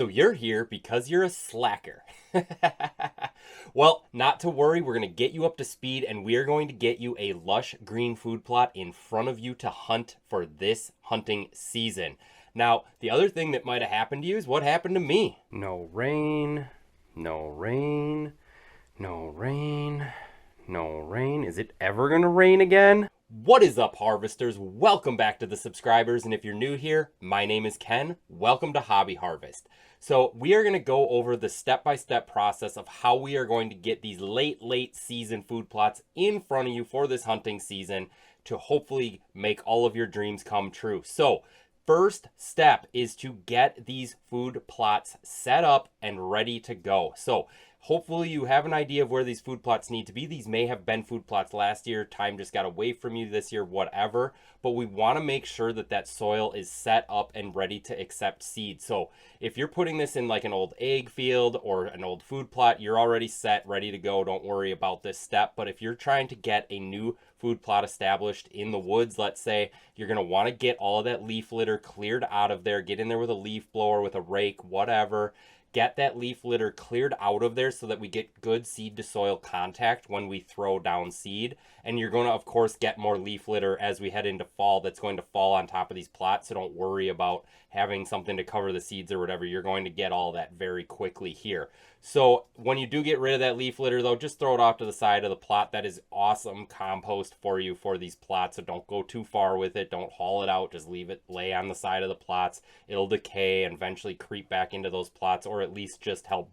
So you're here because you're a slacker. Well, not to worry, we're going to get you up to speed and we are going to get you a lush green food plot in front of you to hunt for this hunting season. Now, the other thing that might have happened to you is what happened to me. No rain, no rain, no rain, no rain. Is it ever going to rain again? What is up, harvesters? Welcome back to the subscribers. And if you're new here, my name is Ken. Welcome to Hobby Harvest. So we are going to go over the step-by-step process of how we are going to get these late season food plots in front of you for this hunting season to hopefully make all of your dreams come true. So first step is to get these food plots set up and ready to go. So hopefully you have an idea of where these food plots need to be. These may have been food plots last year. Time just got away from you this year, whatever. But we want to make sure that that soil is set up and ready to accept seed. So if you're putting this in like an old egg field or an old food plot, you're already set, ready to go. Don't worry about this step. But if you're trying to get a new food plot established in the woods, let's say, you're going to want to get all of that leaf litter cleared out of there. Get in there with a leaf blower, with a rake, whatever. Get that leaf litter cleared out of there so that we get good seed to soil contact when we throw down seed. And you're going to, of course, get more leaf litter as we head into fall that's going to fall on top of these plots. So don't worry about having something to cover the seeds or whatever. You're going to get all that very quickly here. So when you do get rid of that leaf litter, though, just throw it off to the side of the plot. That is awesome compost for you for these plots. So don't go too far with it. Don't haul it out. Just leave it lay on the side of the plots. It'll decay and eventually creep back into those plots, or at least just help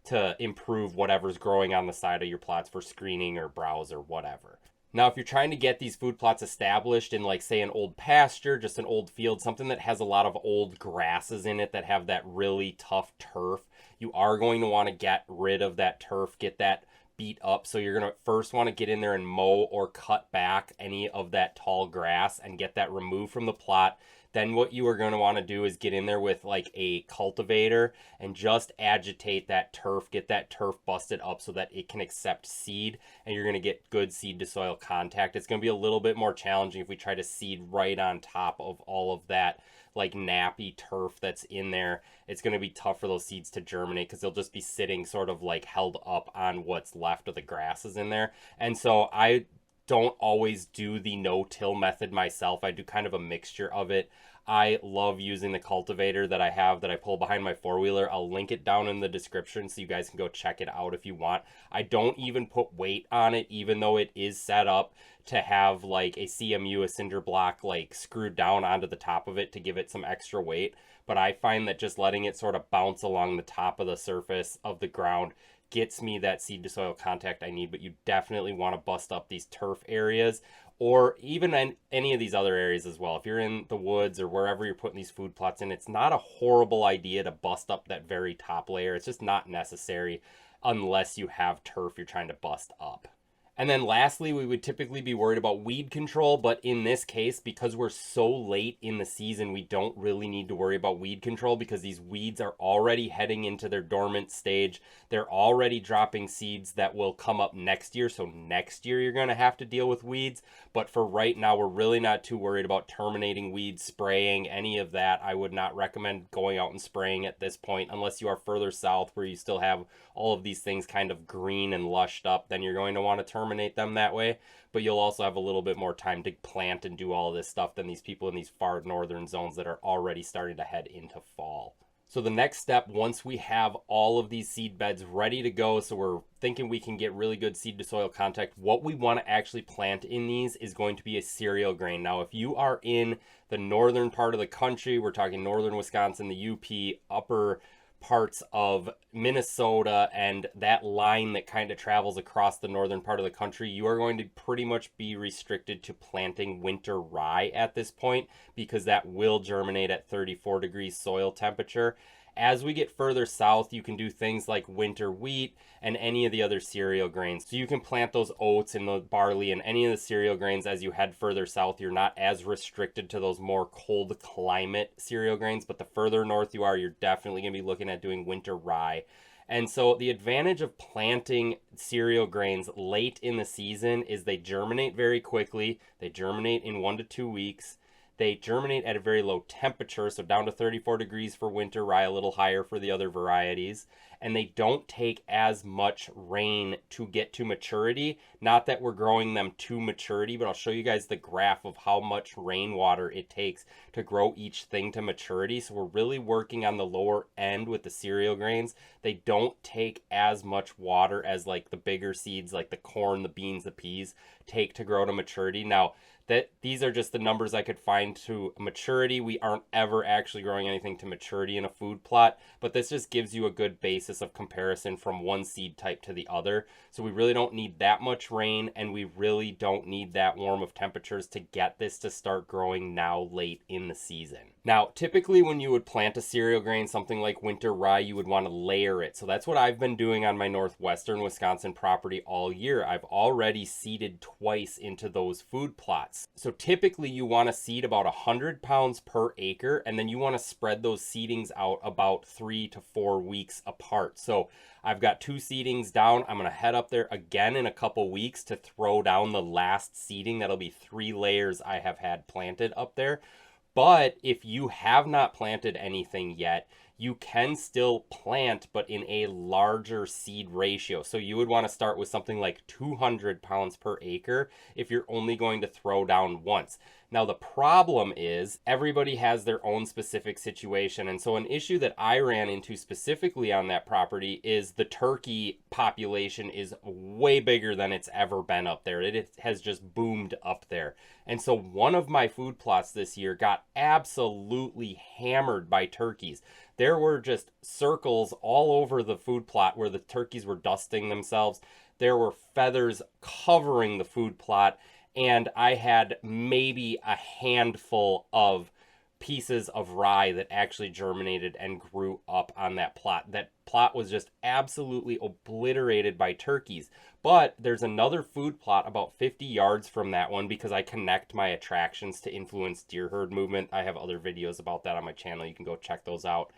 to improve whatever's growing on the side of your plots for screening or browse or whatever. Now, if you're trying to get these food plots established in, like, say, an old pasture, just an old field, something that has a lot of old grasses in it that have that really tough turf, you are going to want to get rid of that turf, get that beat up. So you're going to first want to get in there and mow or cut back any of that tall grass and get that removed from the plot. Then what you are going to want to do is get in there with like a cultivator and just agitate that turf, get that turf busted up so that it can accept seed and you're going to get good seed to soil contact. It's going to be a little bit more challenging if we try to seed right on top of all of that like nappy turf that's in there. It's going to be tough for those seeds to germinate because they'll just be sitting sort of like held up on what's left of the grasses in there. And so I don't always do the no-till method myself. I do kind of a mixture of it. I love using the cultivator that I have that I pull behind my four-wheeler. I'll link it down in the description so you guys can go check it out if you want. I don't even put weight on it, even though it is set up to have like a CMU, a cinder block, like screwed down onto the top of it to give it some extra weight. But I find that just letting it sort of bounce along the top of the surface of the ground gets me that seed to soil contact I need. But you definitely want to bust up these turf areas or even in any of these other areas as well. If you're in the woods or wherever you're putting these food plots in, it's not a horrible idea to bust up that very top layer. It's just not necessary unless you have turf you're trying to bust up. And then lastly, we would typically be worried about weed control, but in this case, because we're so late in the season, we don't really need to worry about weed control because these weeds are already heading into their dormant stage. They're already dropping seeds that will come up next year, so next year you're going to have to deal with weeds. But for right now, we're really not too worried about terminating weeds, spraying, any of that. I would not recommend going out and spraying at this point unless you are further south where you still have all of these things kind of green and lushed up. Then you're going to want to terminate them that way, but you'll also have a little bit more time to plant and do all of this stuff than these people in these far northern zones that are already starting to head into fall. So the next step, once we have all of these seed beds ready to go, so we're thinking we can get really good seed to soil contact, what we want to actually plant in these is going to be a cereal grain. Now, if you are in the northern part of the country, we're talking northern Wisconsin, the UP, upper parts of Minnesota, and that line that kind of travels across the northern part of the country, you are going to pretty much be restricted to planting winter rye at this point because that will germinate at 34 degrees soil temperature. As we get further south, you can do things like winter wheat and any of the other cereal grains. So you can plant those oats and the barley and any of the cereal grains as you head further south. You're not as restricted to those more cold climate cereal grains, but the further north you are, you're definitely going to be looking at doing winter rye. And so the advantage of planting cereal grains late in the season is they germinate very quickly. They germinate in 1 to 2 weeks. They germinate at a very low temperature, so down to 34 degrees for winter rye, a little higher for the other varieties. And they don't take as much rain to get to maturity. Not that we're growing them to maturity, but I'll show you guys the graph of how much rainwater it takes to grow each thing to maturity. So we're really working on the lower end with the cereal grains. They don't take as much water as like the bigger seeds, like the corn, the beans, the peas, take to grow to maturity. Now, that these are just the numbers I could find to maturity. We aren't ever actually growing anything to maturity in a food plot, but this just gives you a good basis of comparison from one seed type to the other. So we really don't need that much rain, and we really don't need that warm of temperatures to get this to start growing now late in the season. Now, typically when you would plant a cereal grain, something like winter rye, you would want to layer it. So that's what I've been doing on my northwestern Wisconsin property all year. I've already seeded twice into those food plots. So typically you want to seed about 100 pounds per acre, and then you want to spread those seedings out about 3 to 4 weeks apart. So I've got 2 seedings down. I'm going to head up there again in a couple weeks to throw down the last seeding. That'll be 3 layers I have had planted up there. But if you have not planted anything yet, you can still plant, but in a larger seed ratio. So you would want to start with something like 200 pounds per acre if you're only going to throw down once. Now, the problem is everybody has their own specific situation. And so an issue that I ran into specifically on that property is the turkey population is way bigger than it's ever been up there. It has just boomed up there. And so one of my food plots this year got absolutely hammered by turkeys. There were just circles all over the food plot where the turkeys were dusting themselves. There were feathers covering the food plot, and I had maybe a handful of pieces of rye that actually germinated and grew up on that plot. That plot was just absolutely obliterated by turkeys. But there's another food plot about 50 yards from that one because I connect my attractions to influence deer herd movement. I have other videos about that on my channel. You can go check those out.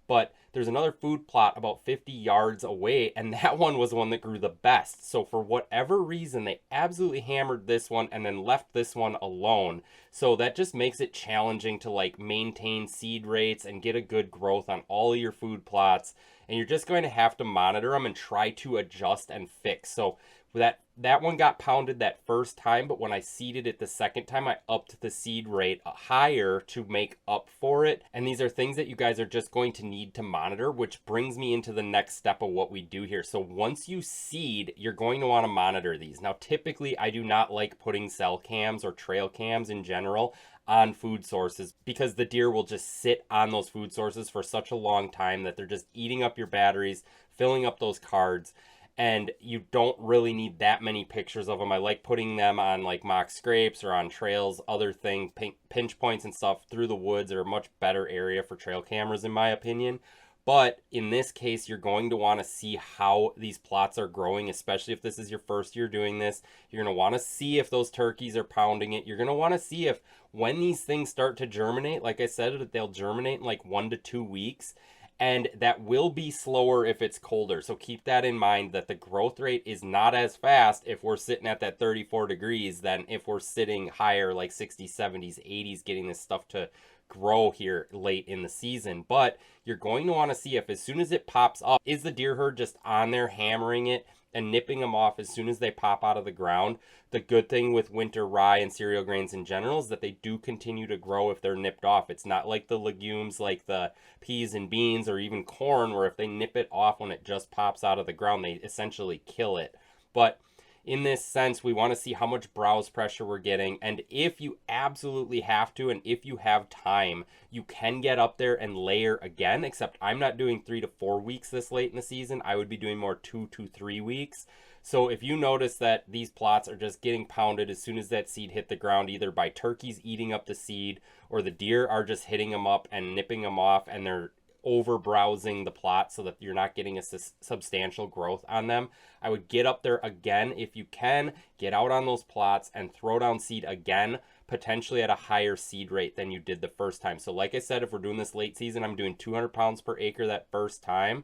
But there's another food plot about 50 yards away, and that one was the one that grew the best. So for whatever reason, they absolutely hammered this one and then left this one alone. So that just makes it challenging to like maintain seed rates and get a good growth on all of your food plots. And you're just going to have to monitor them and try to adjust and fix. So that one got pounded that first time, but when I seeded it the second time, I upped the seed rate higher to make up for it. And these are things that you guys are just going to need to monitor, which brings me into the next step of what we do here. So once you seed, you're going to want to monitor these. Now, typically, I do not like putting cell cams or trail cams in general on food sources because the deer will just sit on those food sources for such a long time that they're just eating up your batteries, filling up those cards. And you don't really need that many pictures of them. I like putting them on like mock scrapes or on trails, other things, pinch points and stuff through the woods are a much better area for trail cameras in my opinion. But in this case, you're going to want to see how these plots are growing, especially if this is your first year doing this. You're going to want to see if those turkeys are pounding it. You're going to want to see if when these things start to germinate, like I said, they'll germinate in like 1 to 2 weeks. And that will be slower if it's colder. So keep that in mind that the growth rate is not as fast if we're sitting at that 34 degrees than if we're sitting higher like 60s, 70s, 80s, getting this stuff to grow here late in the season. But you're going to want to see if as soon as it pops up, is the deer herd just on there hammering it and nipping them off as soon as they pop out of the ground? The good thing with winter rye and cereal grains in general is that they do continue to grow if they're nipped off. It's not like the legumes like the peas and beans or even corn where if they nip it off when it just pops out of the ground, they essentially kill it. But in this sense, we want to see how much browse pressure we're getting. And if you absolutely have to, and if you have time, you can get up there and layer again, except I'm not doing 3 to 4 weeks this late in the season. I would be doing more 2 to 3 weeks. So if you notice that these plots are just getting pounded as soon as that seed hit the ground, either by turkeys eating up the seed or the deer are just hitting them up and nipping them off and they're over browsing the plot so that you're not getting a substantial growth on them, I would get up there again if you can, get out on those plots and throw down seed again, potentially at a higher seed rate than you did the first time. So like I said, if we're doing this late season, I'm doing 200 pounds per acre that first time,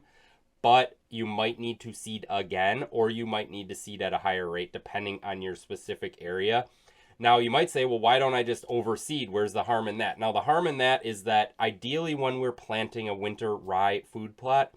but you might need to seed again or you might need to seed at a higher rate depending on your specific area. Now you might say, well, why don't I just overseed? Where's the harm in that? Now the harm in that is that ideally when we're planting a winter rye food plot,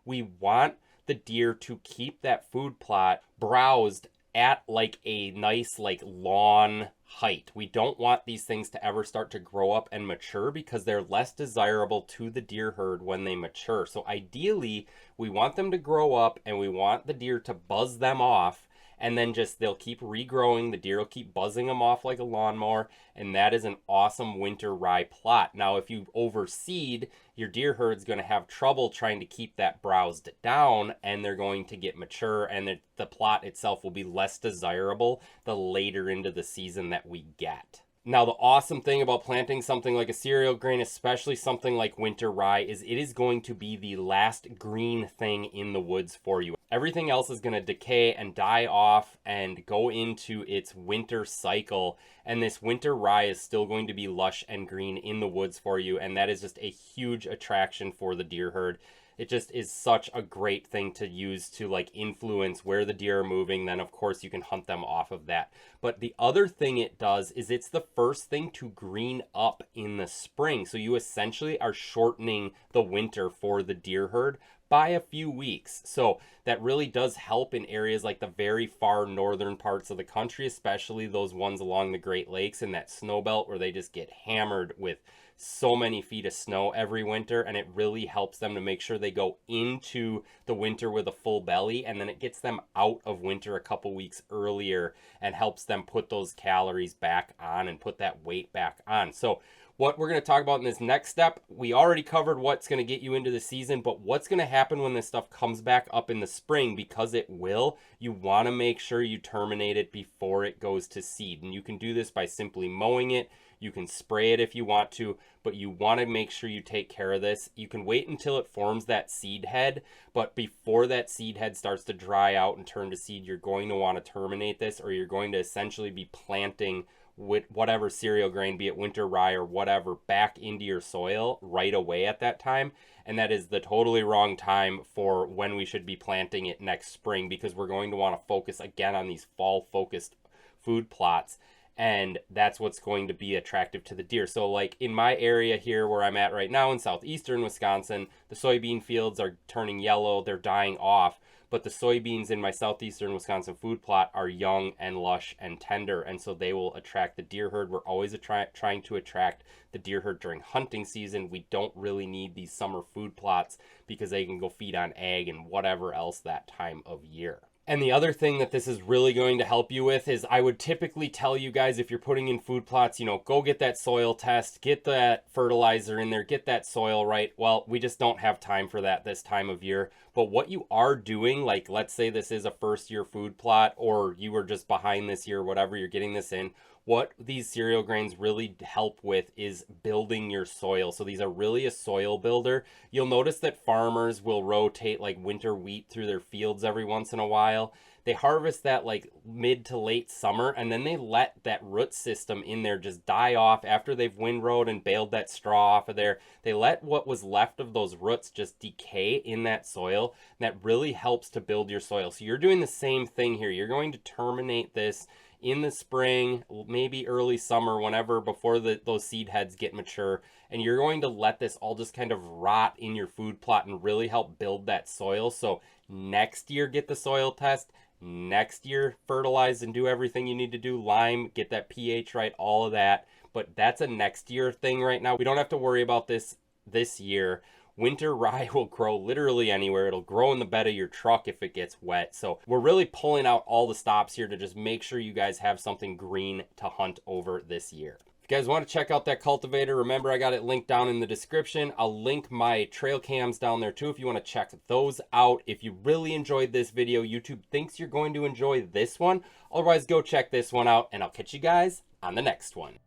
we want the deer to keep that food plot browsed at like a nice like lawn height. We don't want these things to ever start to grow up and mature because they're less desirable to the deer herd when they mature. So ideally, we want them to grow up and we want the deer to buzz them off, and then just they'll keep regrowing. The deer will keep buzzing them off like a lawnmower, and that is an awesome winter rye plot. Now, if you overseed, your deer herd's going to have trouble trying to keep that browsed down, and they're going to get mature, and the plot itself will be less desirable the later into the season that we get. Now, the awesome thing about planting something like a cereal grain, especially something like winter rye, is it is going to be the last green thing in the woods for you. Everything else is going to decay and die off and go into its winter cycle, and this winter rye is still going to be lush and green in the woods for you, and that is just a huge attraction for the deer herd. It just is such a great thing to use to like influence where the deer are moving. Then of course you can hunt them off of that. But the other thing it does is it's the first thing to green up in the spring. So you essentially are shortening the winter for the deer herd by a few weeks. So that really does help in areas like the very far northern parts of the country, especially those ones along the Great Lakes and that snow belt where they just get hammered with so many feet of snow every winter, and it really helps them to make sure they go into the winter with a full belly, and then it gets them out of winter a couple weeks earlier and helps them put those calories back on and put that weight back on. So what we're going to talk about in this next step, we already covered what's going to get you into the season, but what's going to happen when this stuff comes back up in the spring, because it will, you want to make sure you terminate it before it goes to seed. And you can do this by simply mowing it. You can spray it if you want to, but you want to make sure you take care of this. You can wait until it forms that seed head, but before that seed head starts to dry out and turn to seed, you're going to want to terminate this, or you're going to essentially be planting with whatever cereal grain, be it winter rye or whatever, back into your soil right away at that time. And that is the totally wrong time for when we should be planting it next spring, because we're going to want to focus again on these fall focused food plots. And that's what's going to be attractive to the deer. So like in my area here where I'm at right now in southeastern Wisconsin, the soybean fields are turning yellow, they're dying off, but the soybeans in my southeastern Wisconsin food plot are young and lush and tender, and so they will attract the deer herd. We're always trying to attract the deer herd during hunting season. We don't really need these summer food plots because they can go feed on egg and whatever else that time of year. And the other thing that this is really going to help you with is I would typically tell you guys, if you're putting in food plots, go get that soil test, get that fertilizer in there, get that soil right. Well, we just don't have time for that this time of year. But what you are doing, like let's say this is a first year food plot, or you were just behind this year, whatever, you're getting this in. What these cereal grains really help with is building your soil. So these are really a soil builder. You'll notice that farmers will rotate like winter wheat through their fields every once in a while. They harvest that like mid to late summer, and then they let that root system in there just die off after they've windrowed and baled that straw off of there. They let what was left of those roots just decay in that soil. And that really helps to build your soil. So you're doing the same thing here. You're going to terminate this in the spring, maybe early summer, whenever, before those seed heads get mature, and you're going to let this all just kind of rot in your food plot and really help build that soil. So next year, get the soil test. Next year, fertilize and do everything you need to do. Lime, get that pH right, all of that. But that's a next year thing right now. We don't have to worry about this year. Winter rye will grow literally anywhere. It'll grow in the bed of your truck if it gets wet. So we're really pulling out all the stops here to just make sure you guys have something green to hunt over this year. If you guys want to check out that cultivator, remember I got it linked down in the description. I'll link my trail cams down there too if you want to check those out. If you really enjoyed this video, YouTube thinks you're going to enjoy this one. Otherwise, go check this one out, and I'll catch you guys on the next one.